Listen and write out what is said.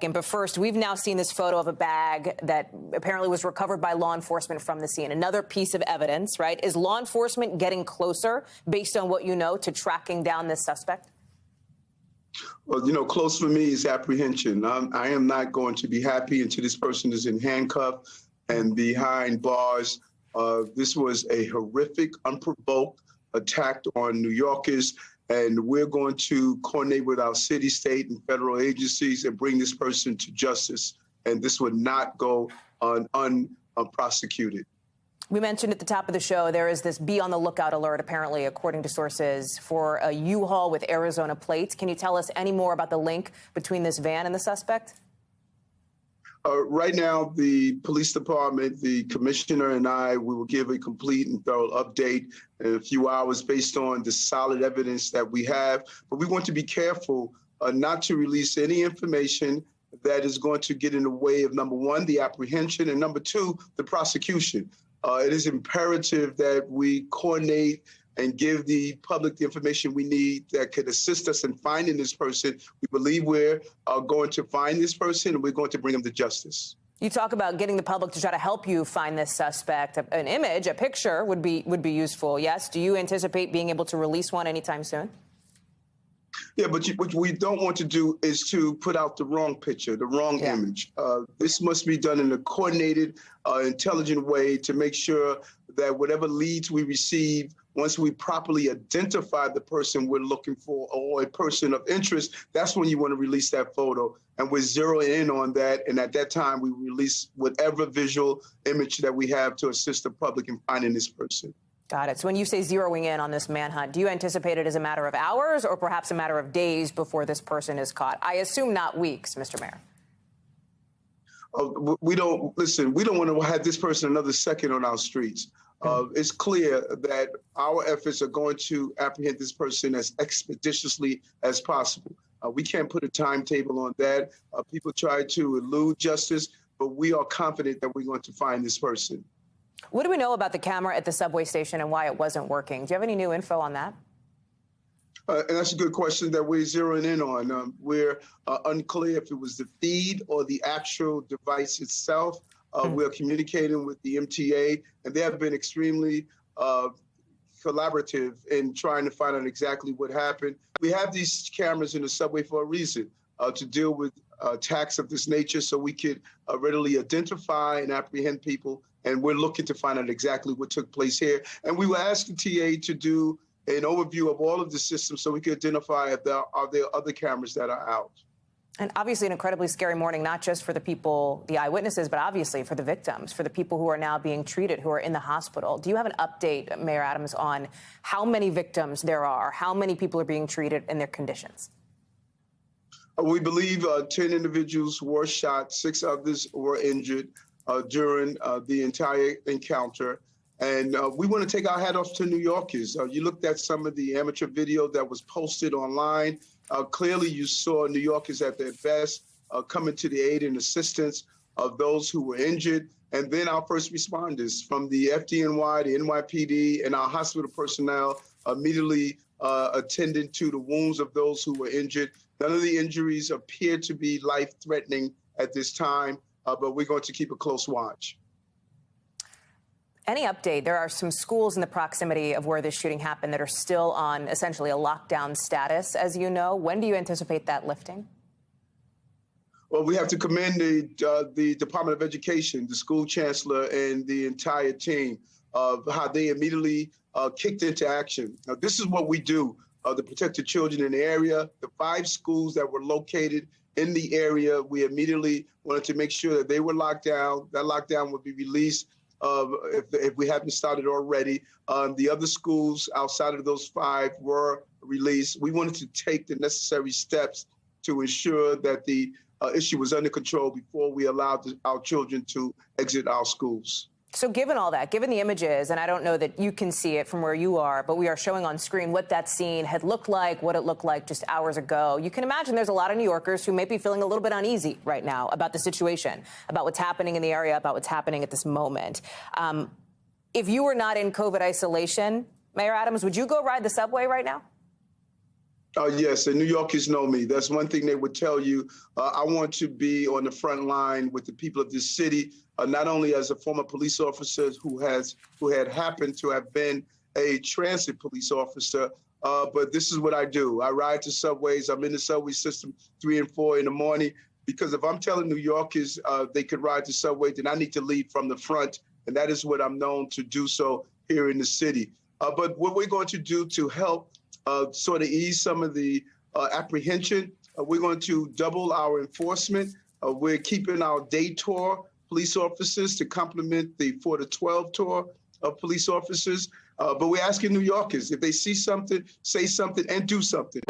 But first, we've now seen this photo of a bag that apparently was recovered by law enforcement from the scene. Another piece of evidence, right? Is law enforcement getting closer, based on what you know, to tracking down this suspect? Well, close for me is apprehension. I am not going to be happy until this person is in handcuffs and behind bars. This was a horrific, unprovoked attack on New Yorkers. And we're going to coordinate with our city, state, and federal agencies and bring this person to justice. And this would not go unprosecuted. We mentioned at the top of the show, there is this be on the lookout alert, apparently, according to sources, for a U-Haul with Arizona plates. Can you tell us any more about the link between this van and the suspect? Right now, the police department, the commissioner and I, we will give a complete and thorough update in a few hours based on the solid evidence that we have. But we want to be careful not to release any information that is going to get in the way of, number one, the apprehension, and number two, the prosecution. It is imperative that we coordinate and give the public the information we need that could assist us in finding this person. We believe we're going to find this person, and we're going to bring him to justice. You talk about getting the public to try to help you find this suspect. An image, a picture would be useful, yes? Do you anticipate being able to release one anytime soon? Yeah, but what we don't want to do is to put out the wrong picture, the wrong image. This must be done in a coordinated, intelligent way to make sure that whatever leads we receive, once we properly identify the person we're looking for or a person of interest, that's when you want to release that photo. And we're zeroing in on that. And at that time, we release whatever visual image that we have to assist the public in finding this person. Got it. So when you say zeroing in on this manhunt, do you anticipate it as a matter of hours or perhaps a matter of days before this person is caught? I assume not weeks, Mr. Mayor. We don't want to have this person another second on our streets. It's clear that our efforts are going to apprehend this person as expeditiously as possible. We can't put a timetable on that. People try to elude justice, but we are confident that we're going to find this person. What do we know about the camera at the subway station and why it wasn't working? Do you have any new info on that? And that's a good question that we're zeroing in on. We're unclear if it was the feed or the actual device itself. We're communicating with the MTA, and they have been extremely collaborative in trying to find out exactly what happened. We have these cameras in the subway for a reason, to deal with attacks of this nature so we could readily identify and apprehend people. And we're looking to find out exactly what took place here. And we will ask the TA to do an overview of all of the systems so we can identify if there are other cameras that are out. And obviously an incredibly scary morning, not just for the people, the eyewitnesses, but obviously for the victims, for the people who are now being treated, who are in the hospital. Do you have an update, Mayor Adams, on how many victims there are, how many people are being treated and their conditions? We believe 10 individuals were shot, 6 others were injured during the entire encounter. And we want to take our hat off to New Yorkers. You looked at some of the amateur video that was posted online. Clearly, you saw New Yorkers at their best coming to the aid and assistance of those who were injured. And then our first responders from the FDNY, the NYPD, and our hospital personnel immediately attended to the wounds of those who were injured. None of the injuries appear to be life-threatening at this time, but we're going to keep a close watch. Any update? There are some schools in the proximity of where this shooting happened that are still on essentially a lockdown status, as you know. When do you anticipate that lifting? Well, we have to commend the Department of Education, the school chancellor, and the entire team of how they immediately kicked into action. Now, this is what we do to protect the children in the area. The 5 schools that were located in the area, we immediately wanted to make sure that they were locked down. That lockdown would be released if we haven't started already. The other schools outside of those 5 were released. We wanted to take the necessary steps to ensure that the issue was under control before we allowed our children to exit our schools. So given all that, given the images, and I don't know that you can see it from where you are, but we are showing on screen what that scene had looked like, what it looked like just hours ago. You can imagine there's a lot of New Yorkers who may be feeling a little bit uneasy right now about the situation, about what's happening in the area, about what's happening at this moment. If you were not in COVID isolation, Mayor Adams, would you go ride the subway right now? Yes, and New Yorkers know me. That's one thing they would tell you. I want to be on the front line with the people of this city, not only as a former police officer who had happened to have been a transit police officer, but this is what I do. I ride to subways. I'm in the subway system 3 and 4 in the morning because if I'm telling New Yorkers they could ride the subway, then I need to lead from the front, and that is what I'm known to do so here in the city. But what we're going to do to help sort of ease some of the apprehension. We're going to double our enforcement. We're keeping our day tour police officers to complement the 4 to 12 tour of police officers. But we're asking New Yorkers, if they see something, say something and do something.